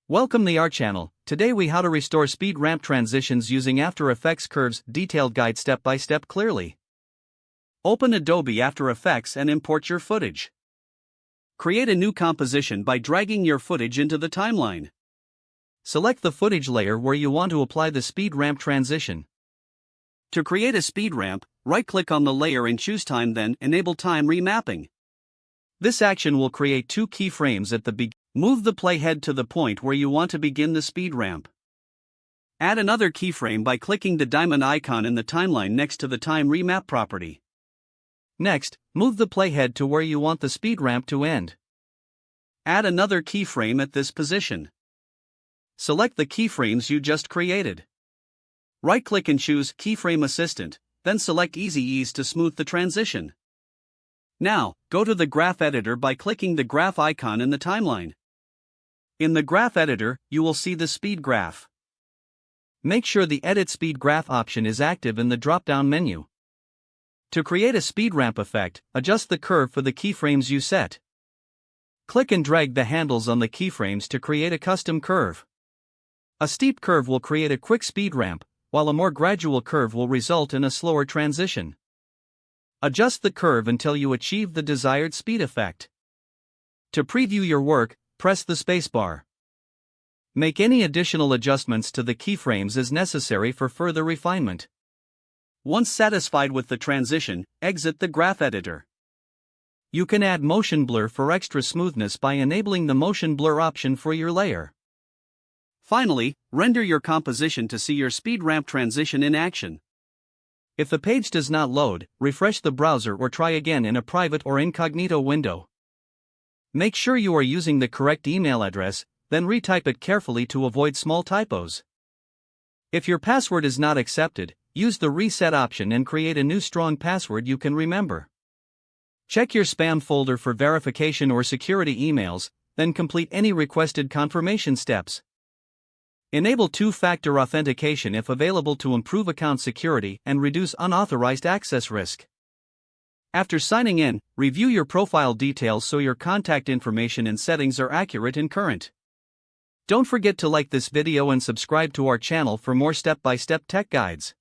Welcome to our channel. Today we how to restore speed ramp transitions using After Effects Curves detailed guide step by step clearly. Open Adobe After Effects and import your footage. Create a new composition by dragging your footage into the timeline. Select the footage layer where you want to apply the speed ramp transition. To create a speed ramp, right-click on the layer and choose Time, then enable time remapping. This action will create two keyframes at the beginning. Move the playhead to the point where you want to begin the speed ramp. Add another keyframe by clicking the diamond icon in the timeline next to the time remap property. Next, move the playhead to where you want the speed ramp to end. Add another keyframe at this position. Select the keyframes you just created. Right-click and choose Keyframe Assistant, then select Easy Ease to smooth the transition. Now, go to the graph editor by clicking the graph icon in the timeline. In the graph editor, you will see the speed graph. Make sure the Edit Speed Graph option is active in the drop-down menu. To create a speed ramp effect, adjust the curve for the keyframes you set. Click and drag the handles on the keyframes to create a custom curve. A steep curve will create a quick speed ramp, while a more gradual curve will result in a slower transition. Adjust the curve until you achieve the desired speed effect. To preview your work, press the spacebar. Make any additional adjustments to the keyframes as necessary for further refinement. Once satisfied with the transition, exit the graph editor. You can add motion blur for extra smoothness by enabling the motion blur option for your layer. Finally, render your composition to see your speed ramp transition in action. If the page does not load, refresh the browser or try again in a private or incognito window. Make sure you are using the correct email address, then retype it carefully to avoid small typos. If your password is not accepted, use the reset option and create a new strong password you can remember. Check your spam folder for verification or security emails, then complete any requested confirmation steps. Enable two-factor authentication if available to improve account security and reduce unauthorized access risk. After signing in, review your profile details so your contact information and settings are accurate and current. Don't forget to like this video and subscribe to our channel for more step-by-step tech guides.